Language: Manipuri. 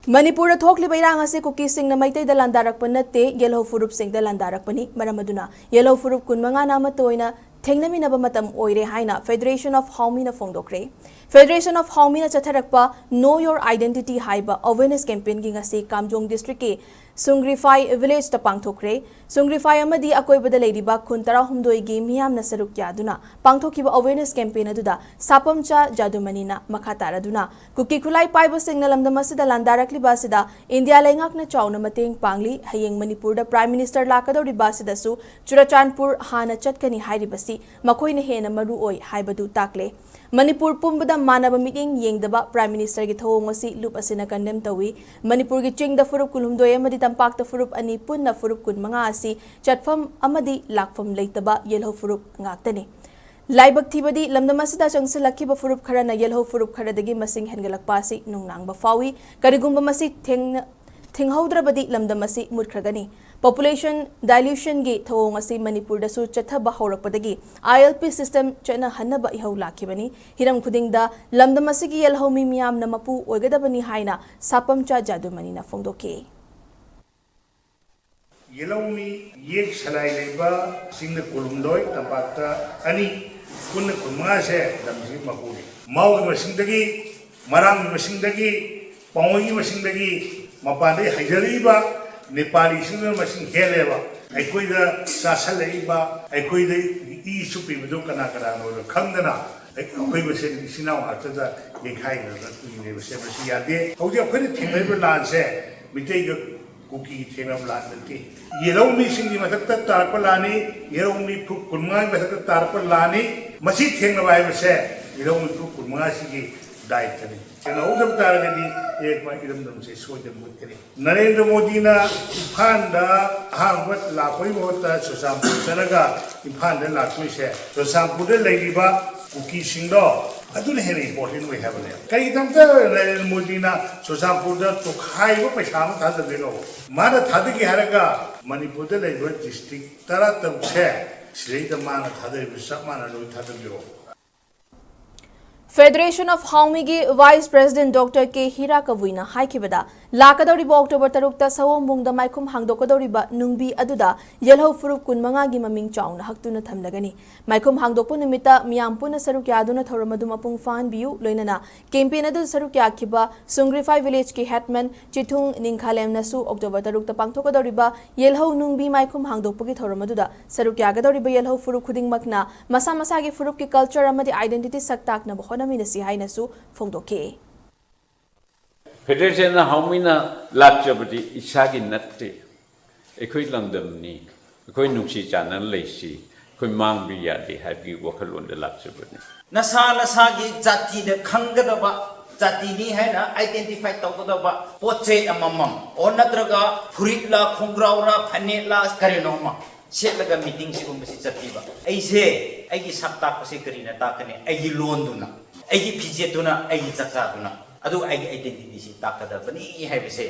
Manipur thokliba irang ase kuki sing na maitai da landarak panate YELHOU FURUP sing da landarak pani maramaduna YELHOU FURUP kun manga nama toina thengnamina ba matam oire haina Federation of HOMI na phongdokre Federation of HOMI na chatharakpa Know Your Identity haiba awareness campaign gi ngase Kamjong district ke Sungrifai village ta pangthokre Sungrifai amadi akoibada leiriba khun 12 gi miyam na saruk yaduna pangthokiba awareness campaign aduda sapamcha jadumani na makataraduna kuki khulai paiba sing na lamdam asida landarakli basida India lengak na chauna mateng pangli hayeng Manipur da Prime Minister lakadori basida su Churachandpur hana chatkani hairibasi makoina hena maru oi haibadu takle Manipur pumbada manaba meeting yengdaba Prime Minister gi thawong asi loop asina condemn tawi Manipur gi chingda furup kulumdoi amadi tampakta furup ani punna furup kun manga asi chatfam amadi lakfam leitaba YELHOU FURUP ngaktani Laibak thibadi lamdamasida changsilakhiba furup khara na YELHOU FURUP khara dagi masing hengalakpa asi nungnangba fawi karigumba masi thinghaudrabadi lamdamasi mutkragani Population dilution gi thawong asi Manipur da su chathaba haurakpadagi ILP system chana hanaba ihau lakhibani hiram khudingda lamdamasi gi YELHOU mi miyam na mapu oigadabani haina sapamcha jadumani na phongdoke YELHOU mi yek salai leba singna kulumdoi tampakta ani kunna kumma se damji mapuri mau gi masingdagi marang gi masingdagi pawoi gi masingdagi mapande haidariba Nepali singa masing heleba aikoida sasalaiba aikoida I supi bedo kana kana no khangdana akoi bese sinau achaja yekhai na tuine bese bese yade hauja khoi thingai lan se mitei ga kuki thenam lan nti YELHOU mi singi mathakta tarpa lani YELHOU mi phuk kunma mathakta tarpa lani masi thengna bai bese YELHOU mi phuk kunma sigi diet kani YELHOU dam taragadi एक बार इधम दम से सोचन मुझ करें नरेंद्र मोदी ना इम्फाल दा हांगवत लाकोई बहुत सुसामपुर चलगा इम्फाल दा लाकोई से सुसामपुर दा लेगिबा कुकी सिंगदो अदुन हेने इम्पोर्टेंट वे हैव ने कई तम त नरेंद्र मोदी ना सुसामपुर दा तो खाइबो पैसा म था देनो माना था दे की हरगा मणिपुर दा लेगो डिस्ट्रिक्ट तरा तम से श्री द माना था दे विसा माना लो था दे Federation of HOMI gi Vice President Dr. K. Hirakavuina haikibada lakadoriba October 3 ta sawombungda maikhum hangdokadoriba nungbi aduda YELHOU FURUP kun manga gi maming chauna haktuna thamlagani maikhum hangdokpu nimita miyam puna saruk yaduna thoramadum apung fan biu loinana campaign adu saruk yakhiba Sungrifai village ki hetman Chithung Ningkhalem nasu October 3 ta pangthokadoriba YELHOU nungbi maikhum hangdokpu gi thoramaduda saruk yagadoriba YELHOU FURUP khuding makna masa masa gi furup ki culture amadi identity saktak na Naminasi hainasu phongdoke Federation na HOMI lachapati isagi natte ekoi lamdamni ekoi nungsi chanan leisi ekoi mangbi yade habi wakhalon de lachapati nasa gi jati de khangadaba jati ni haina identify tawgadaba poche amamam onatraga furitla khongraura phanela karinoma setlaga meeting si umsi chatiba aise aigi sakta ko se karina takane aigi loan duna aigi pije duna aigi chakcha duna adu aigi identity si takada bani haibese